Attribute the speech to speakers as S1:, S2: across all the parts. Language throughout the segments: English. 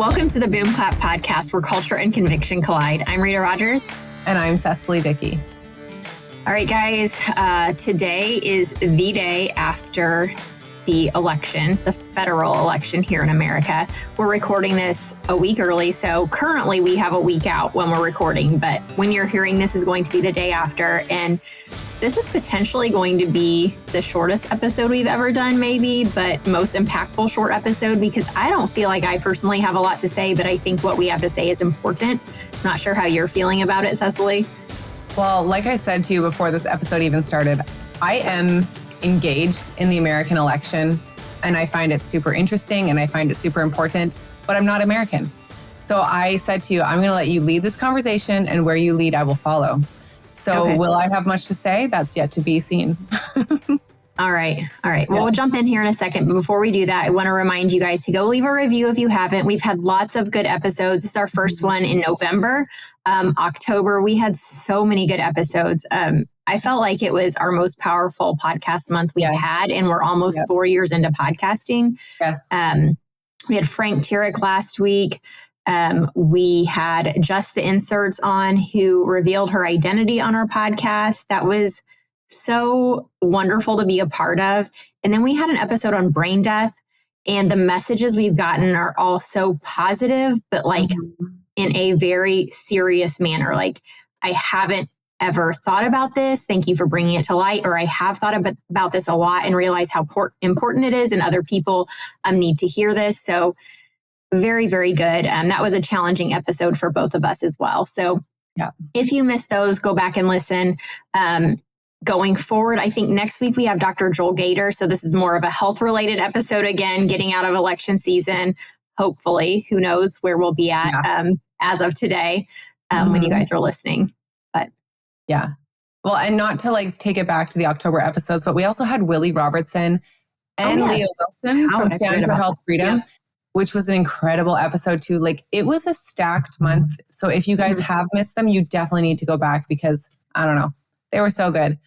S1: Welcome to the BOOMCLAP podcast where culture and conviction collide. I'm Rita Rogers.
S2: And I'm Cecily Dickey.
S1: All right, guys. Today is the day after the election, the federal election here in America. We're recording this a week early, so currently we have a week out when we're recording, but when you're hearing this is going to be the day after, and this is potentially going to be the shortest episode we've ever done, maybe, but most impactful short episode, because I don't feel like I personally have a lot to say, but I think what we have to say is important. I'm not sure how you're feeling about it, Cecily.
S2: Well, like I said to you before this episode even started, I am engaged in the American election, and I find it super interesting and I find it super important, but I'm not American. So I said to you, I'm going to let you lead this conversation, and where you lead, I will follow. So okay. Will I have much to say? That's yet to be seen.
S1: All right. Well, we'll jump in here in a second. But before we do that, I want to remind you guys to go leave a review if you haven't. We've had lots of good episodes. This is our first one in November. October, we had so many good episodes. I felt like it was our most powerful podcast month we've had, and we're almost 4 years into podcasting.
S2: Yes.
S1: We had Frank Turek last week. We had Just the Inserts on, who revealed her identity on our podcast. That was so wonderful to be a part of. And then we had an episode on brain death, and the messages we've gotten are all so positive, but like in a very serious manner. Like, I haven't ever thought about this. Thank you for bringing it to light. Or I have thought about this a lot and realized how important it is, and other people need to hear this. So very, very good. That was a challenging episode for both of us as well. So if you missed those, go back and listen. Going forward, I think next week we have Dr. Joel Gator. So this is more of a health-related episode again, getting out of election season. Hopefully, who knows where we'll be at as of today when you guys are listening. But
S2: well, and not to like take it back to the October episodes, but we also had Willie Robertson and Leo Wilson from Stand for Health Freedom, which was an incredible episode too. Like, it was a stacked month. So if you guys have missed them, you definitely need to go back, because I don't know, they were so good.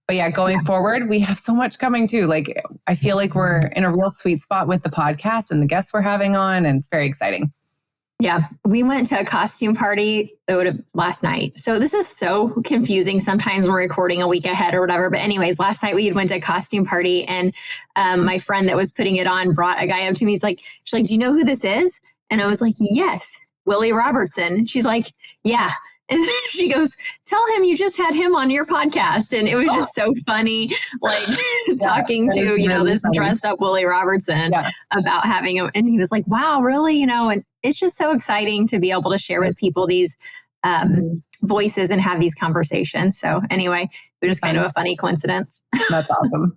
S2: But going forward, we have so much coming too. Like, I feel like we're in a real sweet spot with the podcast and the guests we're having on, and it's very exciting.
S1: Yeah, we went to a costume party last night. So this is so confusing. Sometimes we're recording a week ahead or whatever. But anyways, last night we went to a costume party, and my friend that was putting it on brought a guy up to me. She's like, do you know who this is? And I was like, yes, Willie Robertson. She's like, yeah. And she goes, tell him you just had him on your podcast. And it was just so funny, like talking to, really this funny dressed up Willie Robertson about having him. And he was like, wow, really? And it's just so exciting to be able to share with people these voices and have these conversations. So anyway, it was just kind of a funny coincidence.
S2: That's awesome.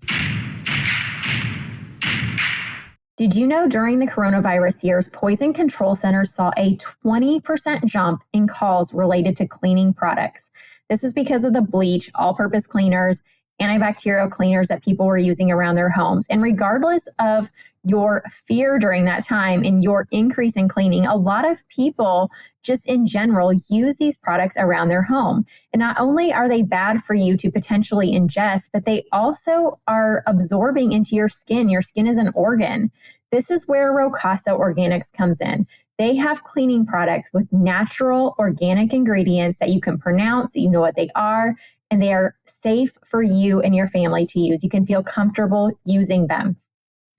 S1: Did you know during the coronavirus years, poison control centers saw a 20% jump in calls related to cleaning products? This is because of the bleach, all-purpose cleaners, antibacterial cleaners that people were using around their homes. And regardless of your fear during that time and your increase in cleaning, a lot of people just in general use these products around their home. And not only are they bad for you to potentially ingest, but they also are absorbing into your skin. Your skin is an organ. This is where Rocasa Organics comes in. They have cleaning products with natural organic ingredients that you can pronounce, that you know what they are, and they are safe for you and your family to use. You can feel comfortable using them.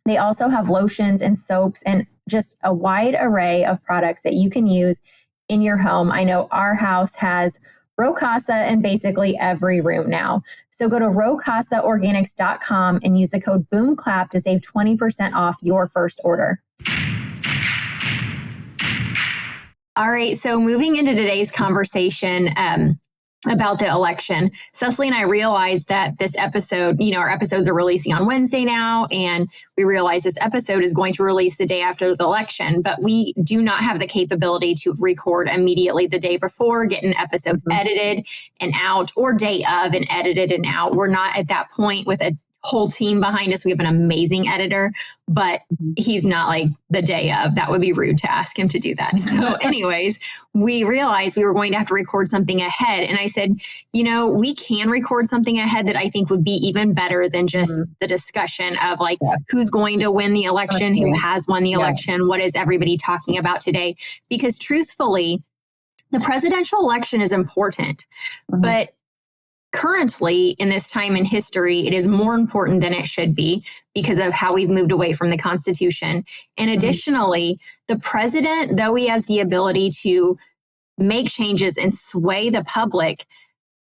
S1: They also have lotions and soaps and just a wide array of products that you can use in your home. I know our house has Rocasa in basically every room now. So go to rocasaorganics.com and use the code BOOMCLAP to save 20% off your first order. All right, so moving into today's conversation, about the election, Cecily and I realized that this episode, our episodes are releasing on Wednesday now, and we realized this episode is going to release the day after the election, but we do not have the capability to record immediately the day before, get an episode edited and out, or day of and edited and out. We're not at that point with whole team behind us. We have an amazing editor, but he's not like the day of. That would be rude to ask him to do that. So anyways, we realized we were going to have to record something ahead. And I said, we can record something ahead that I think would be even better than just the discussion of like, who's going to win the election, who has won the election, what is everybody talking about today? Because truthfully, the presidential election is important, but currently, in this time in history, it is more important than it should be because of how we've moved away from the Constitution. And additionally, the president, though he has the ability to make changes and sway the public,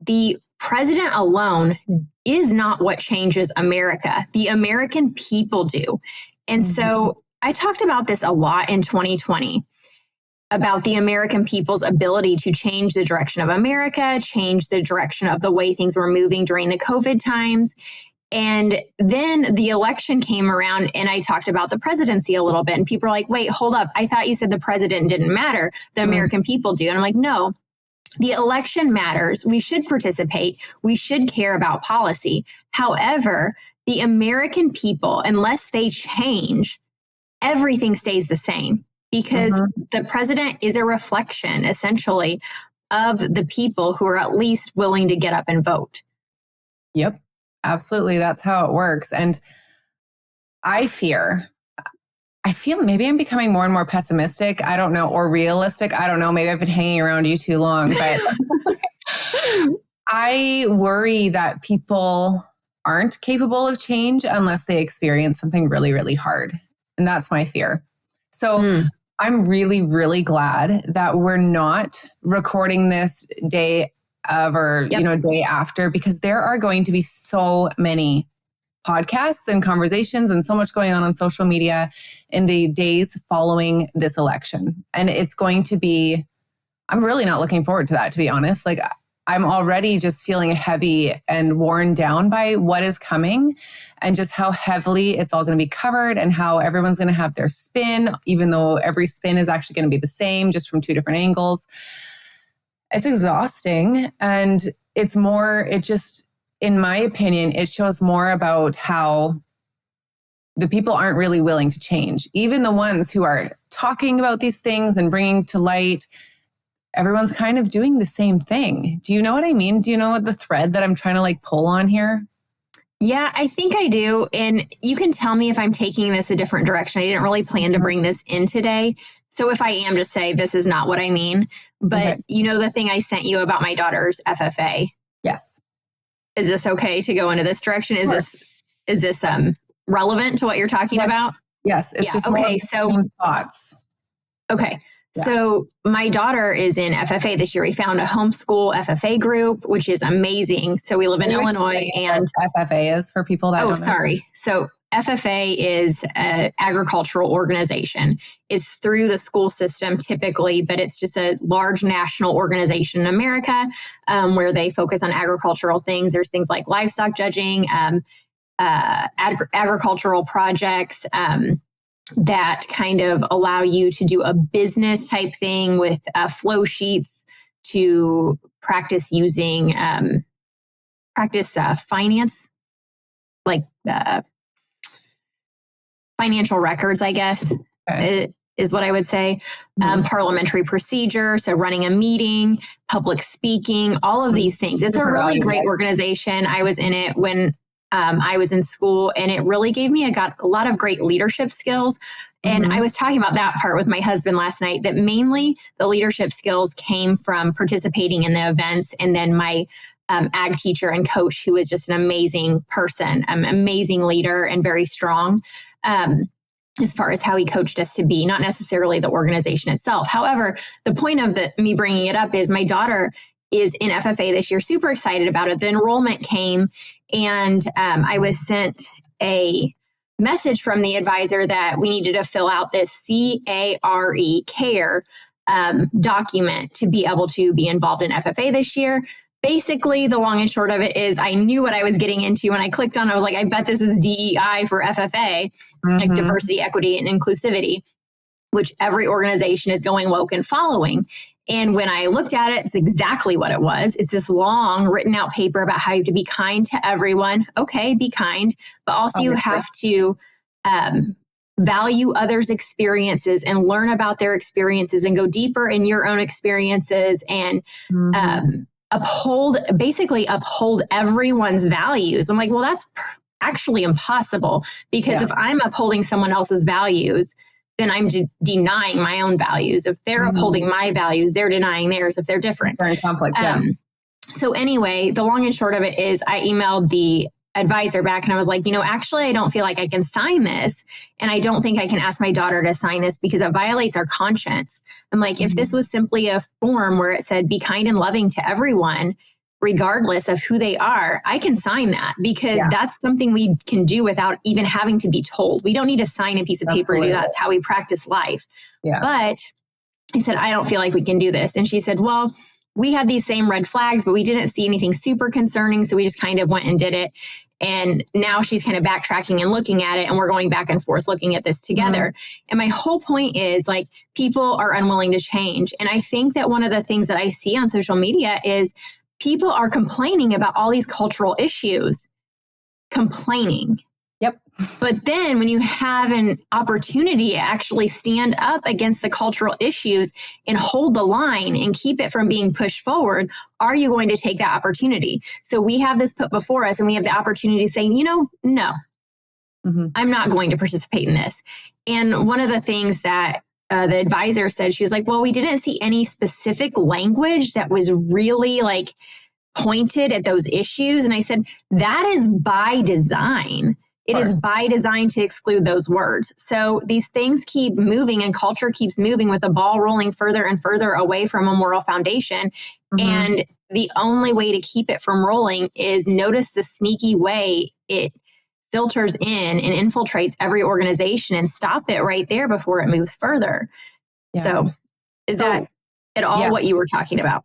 S1: the president alone is not what changes America. The American people do. And so I talked about this a lot in 2020. About the American people's ability to change the direction of America, change the direction of the way things were moving during the COVID times. And then the election came around and I talked about the presidency a little bit. And people are like, wait, hold up. I thought you said the president didn't matter. The American people do. And I'm like, no, the election matters. We should participate. We should care about policy. However, the American people, unless they change, everything stays the same. Because the president is a reflection, essentially, of the people who are at least willing to get up and vote.
S2: Yep, absolutely. That's how it works. And I feel maybe I'm becoming more and more pessimistic. I don't know, or realistic. I don't know. Maybe I've been hanging around you too long, but I worry that people aren't capable of change unless they experience something really, really hard. And that's my fear. So I'm really, really glad that we're not recording this day of or, day after, because there are going to be so many podcasts and conversations and so much going on social media in the days following this election. And it's going to be, I'm really not looking forward to that, to be honest. Like, I'm already just feeling heavy and worn down by what is coming and just how heavily it's all going to be covered and how everyone's going to have their spin, even though every spin is actually going to be the same, just from two different angles. It's exhausting. And in my opinion, it shows more about how the people aren't really willing to change. Even the ones who are talking about these things and bringing to light, everyone's kind of doing the same thing. Do you know what I mean? Do you know what the thread that I'm trying to pull on here?
S1: Yeah, I think I do. And you can tell me if I'm taking this a different direction. I didn't really plan to bring this in today. So if I am, just say this is not what I mean. But the thing I sent you about my daughter's FFA?
S2: Yes.
S1: Is this okay to go into this direction? Is this relevant to what you're talking about?
S2: Yes. It's just okay. So thoughts.
S1: Okay. Yeah. So my daughter is in FFA this year. We found a homeschool FFA group, which is amazing. So we live in Illinois, and
S2: FFA is for people that don't know.
S1: Sorry. So FFA is an agricultural organization. It's through the school system typically, but it's just a large national organization in America where they focus on agricultural things. There's things like livestock judging, agricultural projects, that kind of allow you to do a business type thing with flow sheets to practice using, finance, financial records, I guess, is what I would say. Parliamentary procedure, so running a meeting, public speaking, all of these things. It's a really great organization. I was in it when I was in school, and it really gave me a lot of great leadership skills. And I was talking about that part with my husband last night, that mainly the leadership skills came from participating in the events. And then my ag teacher and coach, who was just an amazing person, amazing leader and very strong as far as how he coached us to be, not necessarily the organization itself. However, the point of me bringing it up is my daughter is in FFA this year, super excited about it. The enrollment came, and I was sent a message from the advisor that we needed to fill out this CARE document to be able to be involved in FFA this year. Basically, the long and short of it is I knew what I was getting into when I clicked on. I was like, I bet this is DEI for FFA, like diversity, equity, and inclusivity, which every organization is going woke and following. And when I looked at it, it's exactly what it was. It's this long written out paper about how you have to be kind to everyone. Okay, be kind, but also you have to value others' experiences and learn about their experiences and go deeper in your own experiences and uphold everyone's values. I'm like, well, that's actually impossible, because if I'm upholding someone else's values, then I'm denying my own values. If they're upholding my values, they're denying theirs if they're different.
S2: They're in conflict,
S1: So anyway, the long and short of it is I emailed the advisor back and I was like, actually, I don't feel like I can sign this. And I don't think I can ask my daughter to sign this because it violates our conscience. I'm like, if this was simply a form where it said, be kind and loving to everyone, regardless of who they are, I can sign that, because that's something we can do without even having to be told. We don't need to sign a piece of paper to do that. That's how we practice life. Yeah. But I said, I don't feel like we can do this. And she said, well, we had these same red flags, but we didn't see anything super concerning. So we just kind of went and did it. And now she's kind of backtracking and looking at it, and we're going back and forth looking at this together. And my whole point is, like, people are unwilling to change. And I think that one of the things that I see on social media is people are complaining about all these cultural issues, complaining.
S2: Yep.
S1: But then when you have an opportunity to actually stand up against the cultural issues and hold the line and keep it from being pushed forward, are you going to take that opportunity? So we have this put before us, and we have the opportunity to say, no, I'm not going to participate in this. And one of the things that the advisor said, she was like, well, we didn't see any specific language that was really like pointed at those issues. And I said, that is by design. It is by design to exclude those words. So these things keep moving and culture keeps moving with the ball rolling further and further away from a moral foundation. And the only way to keep it from rolling is notice the sneaky way it filters in and infiltrates every organization, and stop it right there before it moves further. Yeah. So is that at all what you were talking about?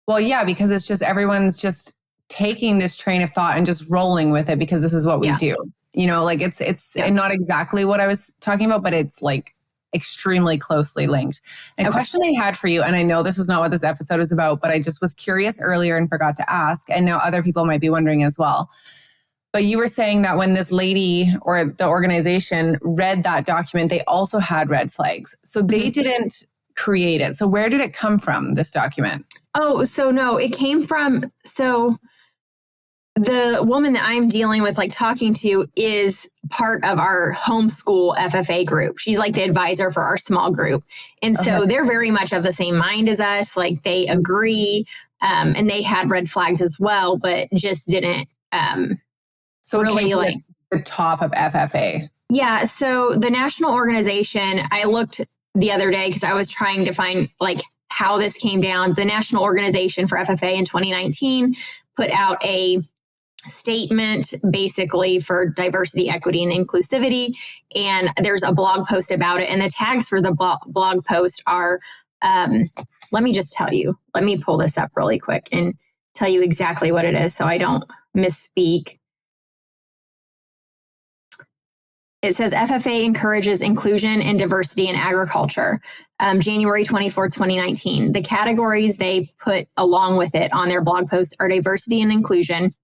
S2: Well, yeah, because it's just everyone's just taking this train of thought and just rolling with it because this is what we do. Like it's not exactly what I was talking about, but it's like extremely closely linked. And a question I had for you, and I know this is not what this episode is about, but I just was curious earlier and forgot to ask, and now other people might be wondering as well. But you were saying that when this lady or the organization read that document, they also had red flags. So they didn't create it. So where did it come from, this document?
S1: Oh, so no, it came from, the woman that I'm dealing with, like talking to, is part of our homeschool FFA group. She's like the advisor for our small group. And so they're very much of the same mind as us. Like they agree, and they had red flags as well, but just didn't
S2: so really it came like the top of FFA.
S1: Yeah. So the national organization, I looked the other day because I was trying to find like how this came down. The national organization for FFA in 2019 put out a statement basically for diversity, equity, and inclusivity. And there's a blog post about it. And the tags for the blog post are, let me just tell you, let me pull this up really quick and tell you exactly what it is so I don't misspeak. It says FFA encourages inclusion and diversity in agriculture. January 24th, 2019. The categories they put along with it on their blog post are diversity and inclusion,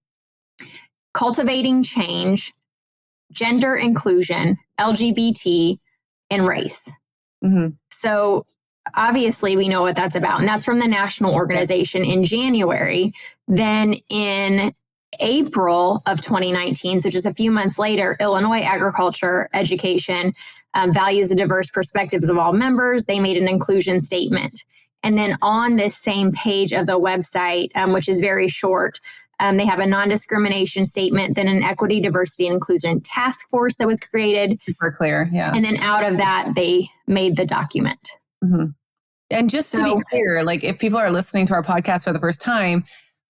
S1: cultivating change, gender inclusion, LGBT, and race. So obviously we know what that's about. And that's from the national organization in January. Then in April of 2019, so just a few months later, Illinois Agriculture Education values the diverse perspectives of all members. They made an inclusion statement. And then on this same page of the website, which is very short, they have a non-discrimination statement, then an equity, diversity, and inclusion task force that was created.
S2: Super clear, yeah.
S1: And then out of that, they made the document.
S2: And just to be clear, like if people are listening to our podcast for the first time,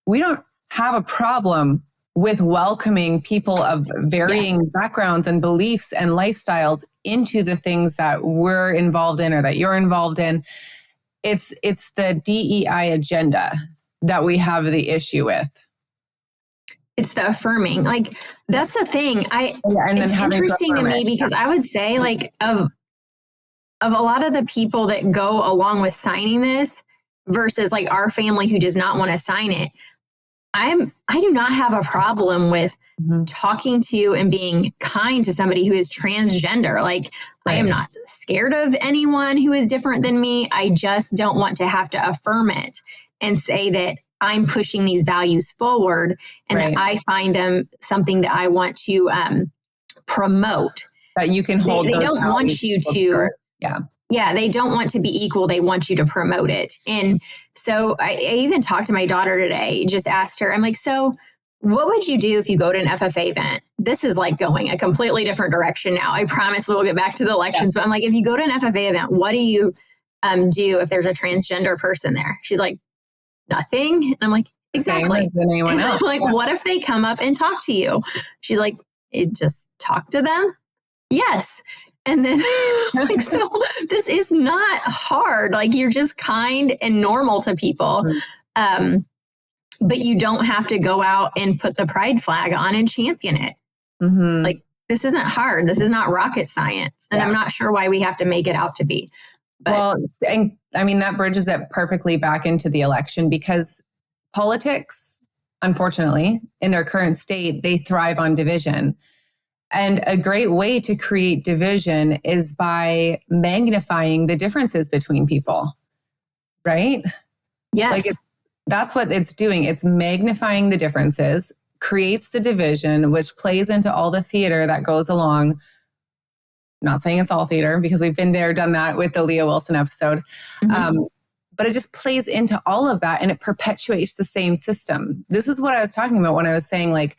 S2: we don't have a problem with welcoming people of varying backgrounds and beliefs and lifestyles into the things that we're involved in or that you're involved in. It's the DEI agenda that we have the issue with. It's
S1: the affirming. Like that's the thing. It's interesting to me because I would say like of a lot of the people that go along with signing this, versus like our family who does not want to sign it. I do not have a problem with talking to and being kind to somebody who is transgender. Like, I am not scared of anyone who is different than me. I just don't want to have to affirm it and say that I'm pushing these values forward and that I find them something that I want to promote.
S2: That you can hold.
S1: They don't want you to.
S2: Yeah,
S1: they don't want to be equal. They want you to promote it. And so I even talked to my daughter today, just asked her, I'm like, so what would you do if you go to an FFA event? This is like going a completely different direction now. I promise we'll get back to the elections. But I'm like, if you go to an FFA event, what do you do if there's a transgender person there? She's like, nothing. And I'm like, exactly.
S2: Same as anyone else.
S1: Like, what if they come up and talk to you? She's like, just talk to them? Yes. And then, like, so this is not hard. Like, you're just kind and normal to people. But you don't have to go out and put the pride flag on and champion it. Like, this isn't hard. This is not rocket science. And I'm not sure why we have to make it out to be. But,
S2: well, and I mean, that bridges it perfectly back into the election, because politics, unfortunately, in their current state, they thrive on division. And a great way to create division is by magnifying the differences between people, right?
S1: Yes.
S2: Like, that's what it's doing. It's magnifying the differences, creates the division, which plays into all the theater that goes along. Not saying it's all theater, because we've been there, done that with the Leah Wilson episode. But it just plays into all of that, and it perpetuates the same system. This is what I was talking about when I was saying, like,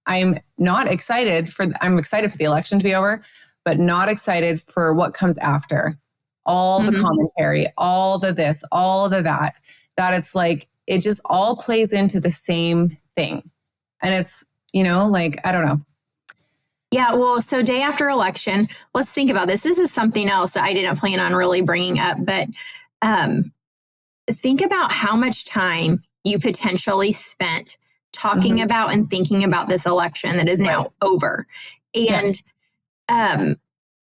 S2: I'm excited for the election to be over, but not excited for what comes after. All the commentary, all the this, all the that it's like, it just all plays into the same thing. And it's, like, I don't know.
S1: Yeah, well, so day after election, let's think about this. This is something else that I didn't plan on really bringing up, but think about how much time you potentially spent talking about and thinking about this election that is now over. And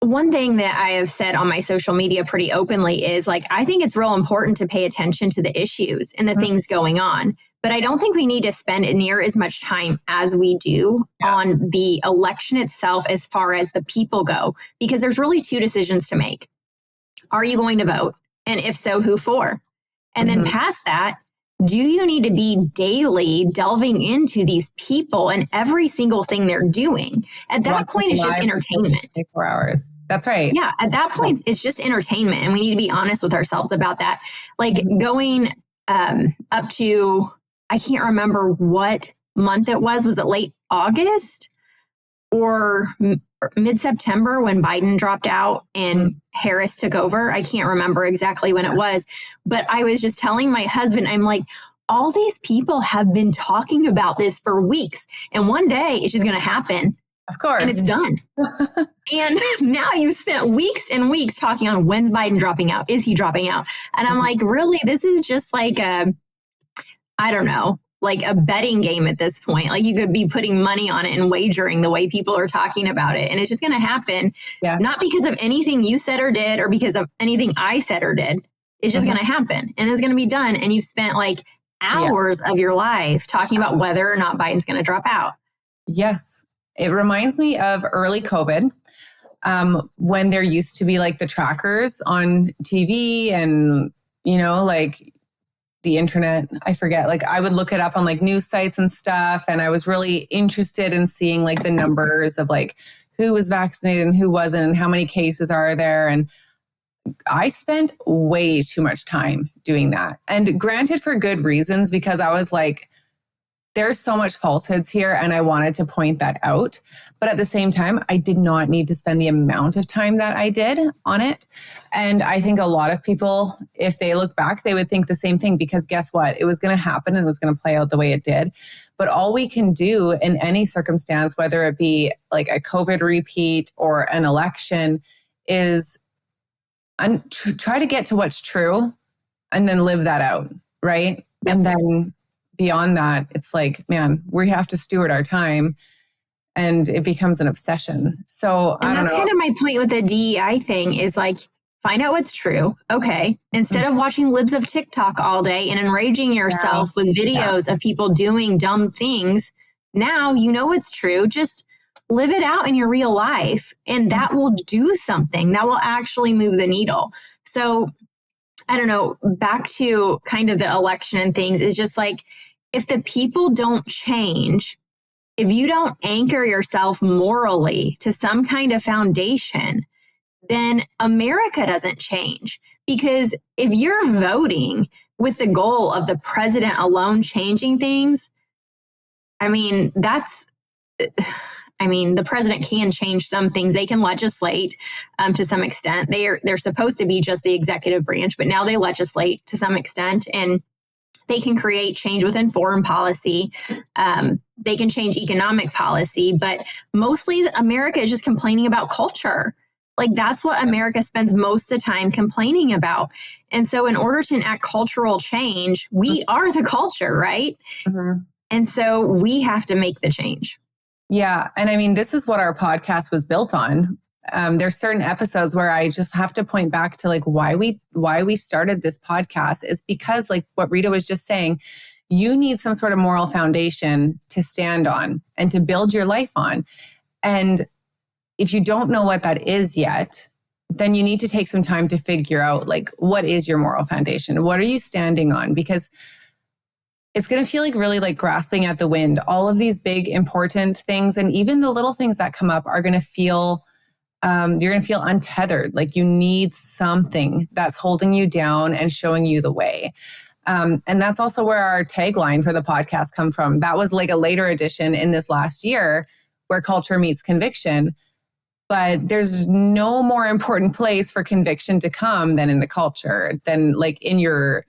S1: one thing that I have said on my social media pretty openly is, like, I think it's real important to pay attention to the issues and the things going on. But I don't think we need to spend near as much time as we do on the election itself as far as the people go, because there's really two decisions to make. Are you going to vote? And if so, who for? And then past that, do you need to be daily delving into these people and every single thing they're doing? At that point, it's just entertainment.
S2: 24 hours. That's right.
S1: Yeah. At that point, it's just entertainment. And we need to be honest with ourselves about that. Like, going up to, I can't remember what month it was. Was it late August or mid-September when Biden dropped out and Harris took over? I can't remember exactly when it was, but I was just telling my husband, I'm like, all these people have been talking about this for weeks, and one day it's just going to happen.
S2: Of course.
S1: And it's done. And now you've spent weeks and weeks talking on, when's Biden dropping out? Is he dropping out? And I'm like, really? This is just like I don't know, like a betting game at this point. Like, you could be putting money on it and wagering the way people are talking about it. And it's just going to happen.
S2: Yes.
S1: Not because of anything you said or did, or because of anything I said or did. It's just going to happen, and it's going to be done. And you've spent like hours of your life talking about whether or not Biden's going to drop out.
S2: Yes. It reminds me of early COVID, when there used to be like the trackers on TV and, like the internet. I forget, like, I would look it up on like news sites and stuff. And I was really interested in seeing like the numbers of like who was vaccinated and who wasn't and how many cases are there. And I spent way too much time doing that. And granted, for good reasons, because I was like, there's so much falsehoods here, and I wanted to point that out. But at the same time, I did not need to spend the amount of time that I did on it. And I think a lot of people, if they look back, they would think the same thing, because guess what? It was going to happen and it was going to play out the way it did. But all we can do in any circumstance, whether it be like a COVID repeat or an election, is try to get to what's true and then live that out, right? And then beyond that, it's like, man, we have to steward our time, and it becomes an obsession. So
S1: and
S2: I don't know.
S1: That's kind of my point with the DEI thing, is like, find out what's true. Okay. Instead of watching libs of TikTok all day and enraging yourself with videos of people doing dumb things, now you know what's true. Just live it out in your real life, and that will do something. That will actually move the needle. So I don't know, back to kind of the election and things, is just like, if the people don't change, if you don't anchor yourself morally to some kind of foundation, then America doesn't change. Because if you're voting with the goal of the president alone changing things, the president can change some things. They can legislate to some extent. They're supposed to be just the executive branch, but now they legislate to some extent, and they can create change within foreign policy. They can change economic policy, but mostly America is just complaining about culture. Like, that's what America spends most of the time complaining about. And so in order to enact cultural change, we are the culture, right? Mm-hmm. And so we have to make the change.
S2: Yeah. And this is what our podcast was built on. There's certain episodes where I just have to point back to like why we started this podcast is because, like what Rita was just saying, you need some sort of moral foundation to stand on and to build your life on. And if you don't know what that is yet, then you need to take some time to figure out, like, what is your moral foundation? What are you standing on? Because it's going to feel like really like grasping at the wind. All of these big, important things, and even the little things that come up are going to feel, you're going to feel untethered. Like you need something that's holding you down and showing you the way. And that's also where our tagline for the podcast come from. That was like a later addition in this last year, where culture meets conviction. But there's no more important place for conviction to come than in the culture, than like in your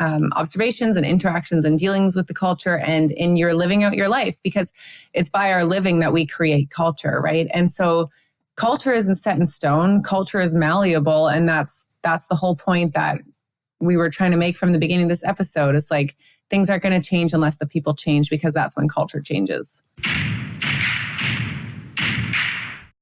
S2: observations and interactions and dealings with the culture, and in your living out your life, because it's by our living that we create culture, right? And so culture isn't set in stone. Culture is malleable. And that's the whole point that we were trying to make from the beginning of this episode. It's like, things aren't going to change unless the people change, because that's when culture changes.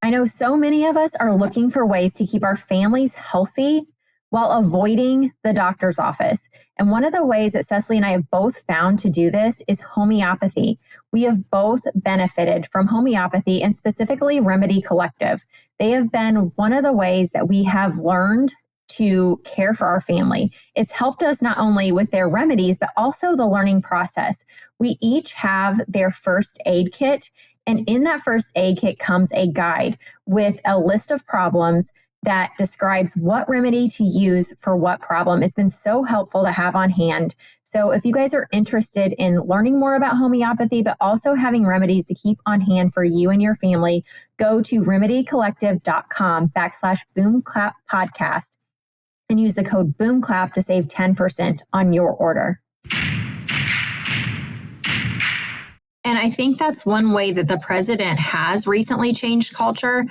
S1: I know so many of us are looking for ways to keep our families healthy while avoiding the doctor's office. And one of the ways that Cecily and I have both found to do this is homeopathy. We have both benefited from homeopathy, and specifically Remedy Collective. They have been one of the ways that we have learned to care for our family. It's helped us not only with their remedies, but also the learning process. We each have their first aid kit, and in that first aid kit comes a guide with a list of problems that describes what remedy to use for what problem. It's been so helpful to have on hand. So if you guys are interested in learning more about homeopathy, but also having remedies to keep on hand for you and your family, go to remedycollective.com/BOOMCLAP podcast and use the code BOOMCLAP to save 10% on your order. And I think that's one way that the president has recently changed culture,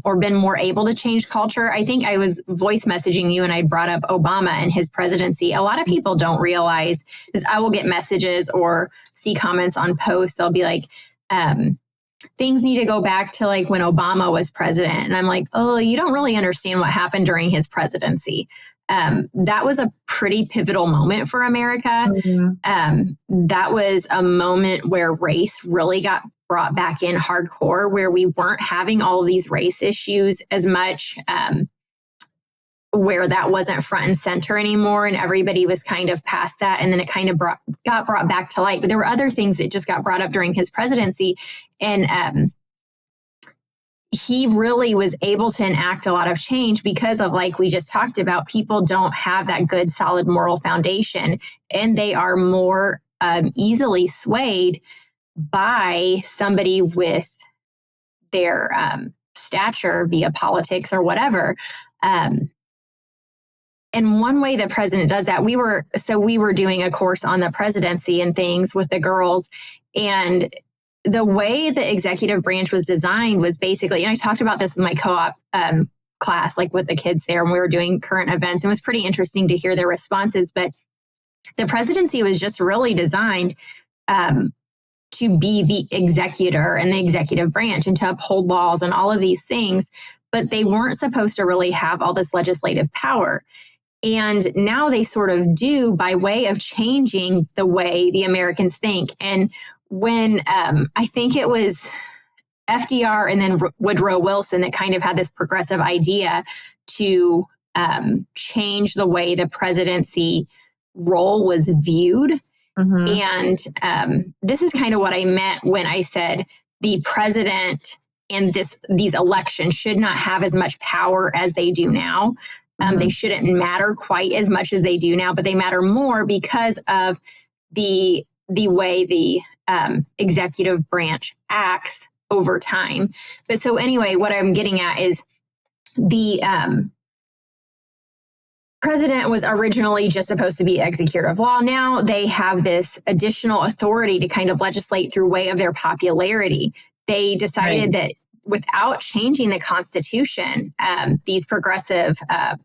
S1: or been more able to change culture. I think I was voice messaging you and I brought up Obama and his presidency. A lot of people don't realize is I will get messages or see comments on posts. They'll be like, things need to go back to like when Obama was president. And I'm like, oh, you don't really understand what happened during his presidency. That was a pretty pivotal moment for America. Mm-hmm. That was a moment where race really got brought back in hardcore, where we weren't having all of these race issues as much, where that wasn't front and center anymore, and everybody was kind of past that. And then it kind of got brought back to light. But there were other things that just got brought up during his presidency. And he really was able to enact a lot of change because of, like we just talked about, people don't have that good, solid moral foundation, and they are more easily swayed by somebody with their stature via politics or whatever. And one way the president does that, we were doing a course on the presidency and things with the girls, and the way the executive branch was designed was basically, and I talked about this in my co-op class, like with the kids there, and we were doing current events. It was pretty interesting to hear their responses, but the presidency was just really designed to be the executor and the executive branch and to uphold laws and all of these things, but they weren't supposed to really have all this legislative power. And now they sort of do by way of changing the way the Americans think. And when I think it was FDR and then Woodrow Wilson that kind of had this progressive idea to change the way the presidency role was viewed. Mm-hmm. And this is kind of what I meant when I said the president and these elections should not have as much power as they do now. Mm-hmm. They shouldn't matter quite as much as they do now, but they matter more because of the way the executive branch acts over time. But so anyway, what I'm getting at is the president was originally just supposed to be executive law. Now they have this additional authority to kind of legislate through way of their popularity. They decided that without changing the Constitution, these progressive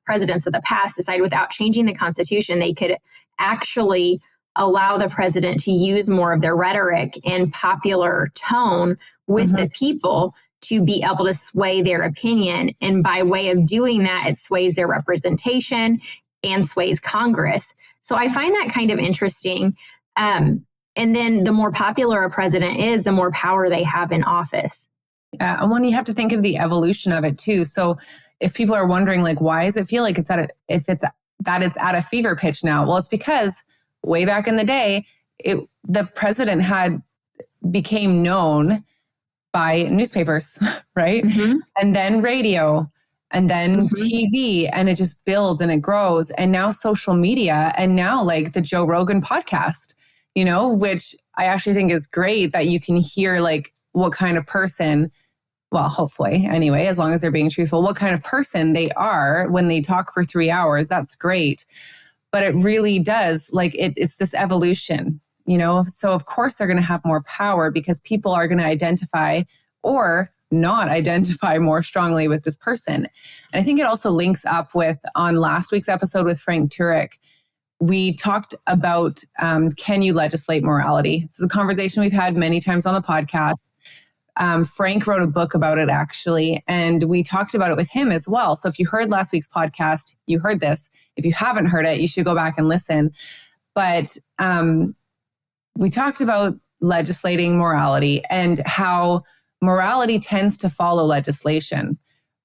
S1: presidents of the past decided without changing the Constitution, they could actually allow the president to use more of their rhetoric and popular tone with mm-hmm. the people to be able to sway their opinion. And by way of doing that, it sways their representation and sways Congress. So I find that kind of interesting. And then the more popular a president is, the more power they have in office.
S2: And when you have to think of the evolution of it too. So if people are wondering, like, why does it feel like it's at a fever pitch now? Well, it's because way back in the day, the president became known by newspapers, right? Mm-hmm. And then radio, and then mm-hmm. TV, and it just builds and it grows. And now social media, and now like the Joe Rogan podcast, which I actually think is great that you can hear like what kind of person, well, hopefully anyway, as long as they're being truthful, what kind of person they are when they talk for 3 hours. That's great. But it really does, like it's this evolution, So of course they're going to have more power because people are going to identify or not identify more strongly with this person. And I think it also links up with, on last week's episode with Frank Turek, we talked about, can you legislate morality? This is a conversation we've had many times on the podcast. Frank wrote a book about it actually, and we talked about it with him as well. So if you heard last week's podcast, you heard this. If you haven't heard it, you should go back and listen. But we talked about legislating morality and how morality tends to follow legislation,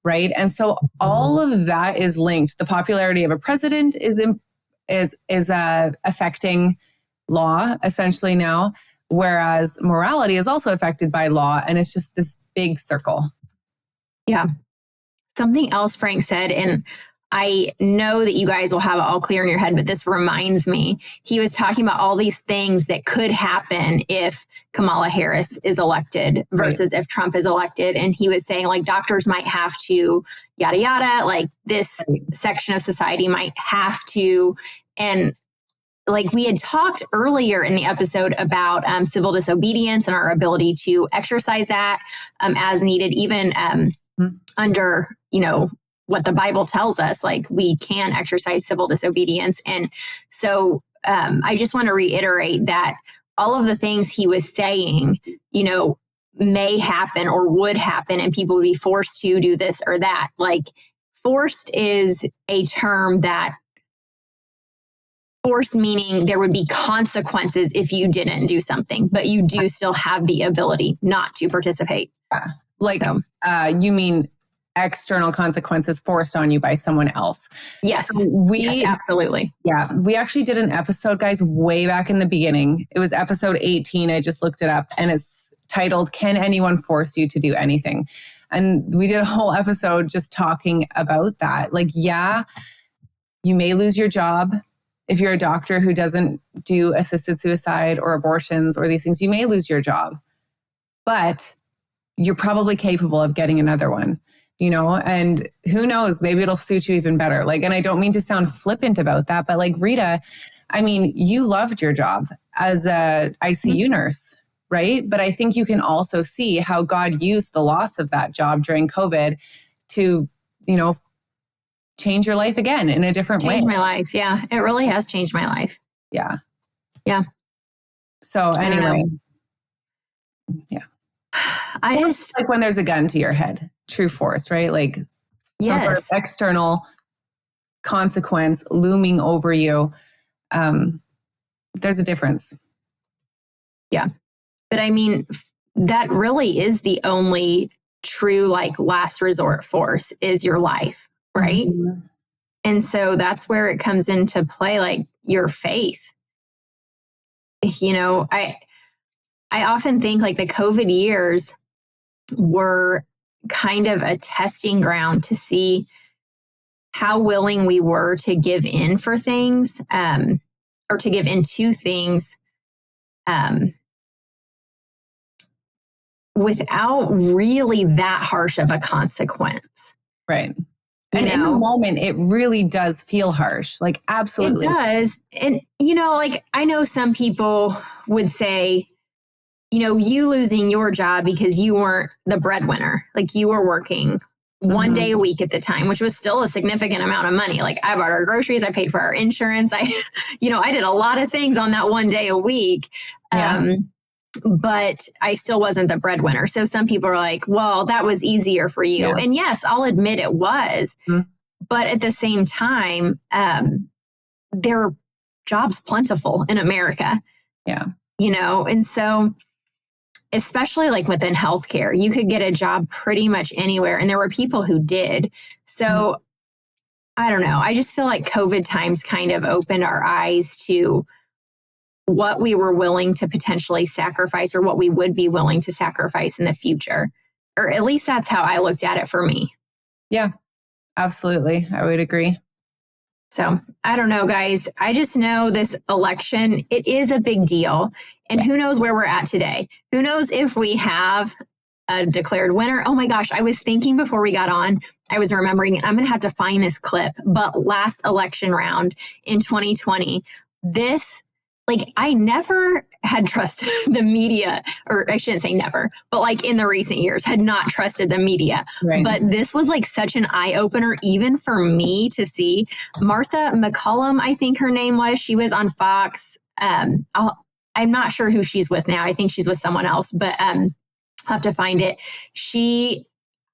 S2: right? And so all of that is linked. The popularity of a president is affecting law essentially now, whereas morality is also affected by law, and it's just this big circle.
S1: Yeah. Something else Frank said, and I know that you guys will have it all clear in your head, but this reminds me, he was talking about all these things that could happen if Kamala Harris is elected versus if Trump is elected. And he was saying like doctors might have to yada, yada, like this section of society might have to. And like we had talked earlier in the episode about civil disobedience and our ability to exercise that as needed, even under, what the Bible tells us, like we can exercise civil disobedience. And so I just want to reiterate that all of the things he was saying, may happen or would happen, and people would be forced to do this or that. Like forced is a term that forced meaning there would be consequences if you didn't do something, but you do still have the ability not to participate.
S2: You mean external consequences forced on you by someone else.
S1: Yes.
S2: So
S1: yes, absolutely.
S2: Yeah. We actually did an episode, guys, way back in the beginning. It was episode 18. I just looked it up, and it's titled, Can Anyone Force You to Do Anything? And we did a whole episode just talking about that. Like, yeah, you may lose your job. If you're a doctor who doesn't do assisted suicide or abortions or these things, you may lose your job, but you're probably capable of getting another one. And who knows, maybe it'll suit you even better. Like, and I don't mean to sound flippant about that, but like Rita, I mean, you loved your job as a ICU nurse, right? But I think you can also see how God used the loss of that job during COVID to, change your life again in a different way.
S1: Change my life. Yeah. It really has changed my life.
S2: Yeah.
S1: Yeah.
S2: So anyway, Yeah.
S3: I just
S2: like when there's a gun to your head, true force, right? Like some sort of external consequence looming over you. There's a difference.
S3: Yeah. But I mean, that really is the only true like last resort force is your life, right? Mm-hmm. And so that's where it comes into play, like your faith. You know, I often think like the COVID years were kind of a testing ground to see how willing we were to give in for things, or to give into things, without really that harsh of a consequence.
S2: Right. And in the moment, it really does feel harsh. Like, absolutely.
S3: It does. And, you know, like, I know some people would say, you know, you losing your job because you weren't the breadwinner. Like, you were working one day a week at the time, which was still a significant amount of money. Like, I bought our groceries, I paid for our insurance. I did a lot of things on that one day a week. Yeah. But I still wasn't the breadwinner. So some people are like, well, that was easier for you. Yeah. And yes, I'll admit it was. Mm-hmm. But at the same time, there are jobs plentiful in America.
S2: Yeah.
S3: You know, and so especially like within healthcare, you could get a job pretty much anywhere. And there were people who did. So I don't know. I just feel like COVID times kind of opened our eyes to what we were willing to potentially sacrifice or what we would be willing to sacrifice in the future. Or at least that's how I looked at it for me.
S2: Yeah, absolutely. I would agree.
S3: So I don't know, guys. I just know this election, it is a big deal. And who knows where we're at today? Who knows if we have a declared winner? Oh my gosh, I was thinking before we got on, I was remembering, I'm going to have to find this clip, but last election round in 2020, I never had trusted the media, or I shouldn't say never, but like in the recent years had not trusted the media. Right. But this was like such an eye opener, even for me to see Martha McCallum, I think her name was, she was on Fox. I'm not sure who she's with now. I think she's with someone else, but I'll have to find it.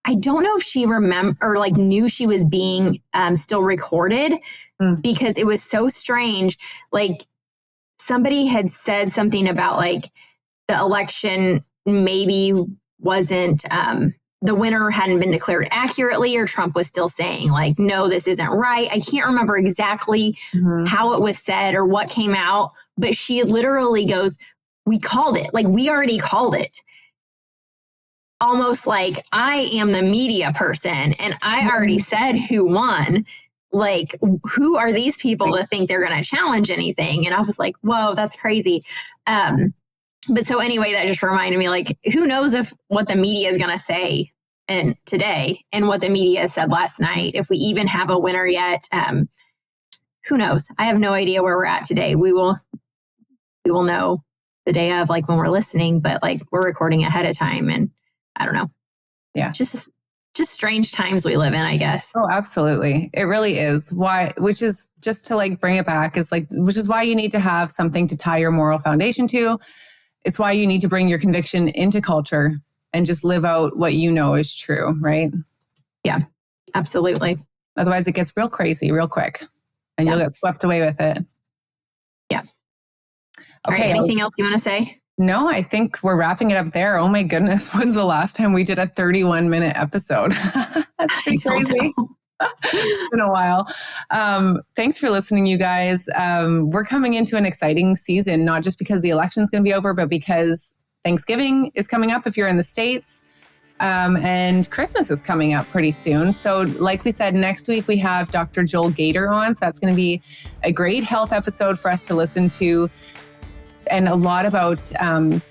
S3: I don't know if she knew she was being still recorded because it was so strange. Like, somebody had said something about like the election maybe wasn't, the winner hadn't been declared accurately, or Trump was still saying like, no, this isn't right. I can't remember exactly how it was said or what came out, but she literally goes, we called it. Like, we already called it. Almost like I am the media person and I already said who won. Like, who are these people to think they're going to challenge anything? And I was like, whoa, that's crazy. But so anyway, that just reminded me, like, who knows if what the media is going to say today and what the media said last night, if we even have a winner yet. Who knows? I have no idea where we're at today. We will know the day of, like, when we're listening, but like, we're recording ahead of time, and I don't know.
S2: Yeah.
S3: Just strange times we live in, I guess.
S2: Oh, absolutely. It really is. Which is just to like bring it back, which is why you need to have something to tie your moral foundation to. It's why you need to bring your conviction into culture and just live out what you know is true, right?
S3: Yeah, absolutely.
S2: Otherwise it gets real crazy real quick and you'll get swept away with it.
S3: Yeah.
S2: Okay.
S3: Right, anything else you want to say?
S2: No, I think we're wrapping it up there. Oh my goodness. When's the last time we did a 31-minute episode? That's pretty crazy. It's been a while. Thanks for listening, you guys. We're coming into an exciting season, not just because the election's going to be over, but because Thanksgiving is coming up if you're in the States. And Christmas is coming up pretty soon. So like we said, next week we have Dr. Joel Gator on. So that's going to be a great health episode for us to listen to. And a lot about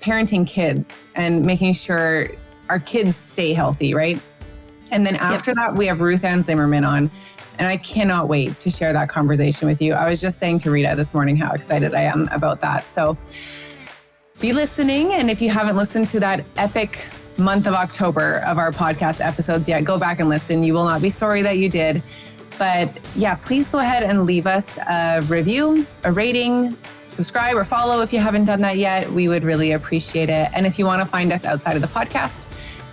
S2: parenting kids and making sure our kids stay healthy, right? And then after that, we have Ruth Ann Zimmerman on. And I cannot wait to share that conversation with you. I was just saying to Rita this morning how excited I am about that. So be listening. And if you haven't listened to that epic month of October of our podcast episodes yet, go back and listen. You will not be sorry that you did. But yeah, please go ahead and leave us a review, a rating, subscribe or follow if you haven't done that yet. We would really appreciate it. And if you want to find us outside of the podcast,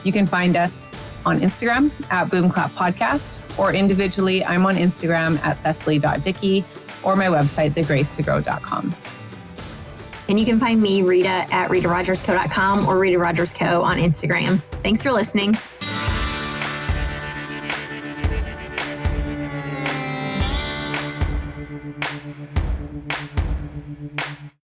S2: you can find us on Instagram at BOOMCLAP Podcast, or individually, I'm on Instagram at cecily.dickey, or my website, thegracetogrow.com.
S3: And you can find me, Rita, at ritarogersco.com or Rita Rogers Co on Instagram. Thanks for listening.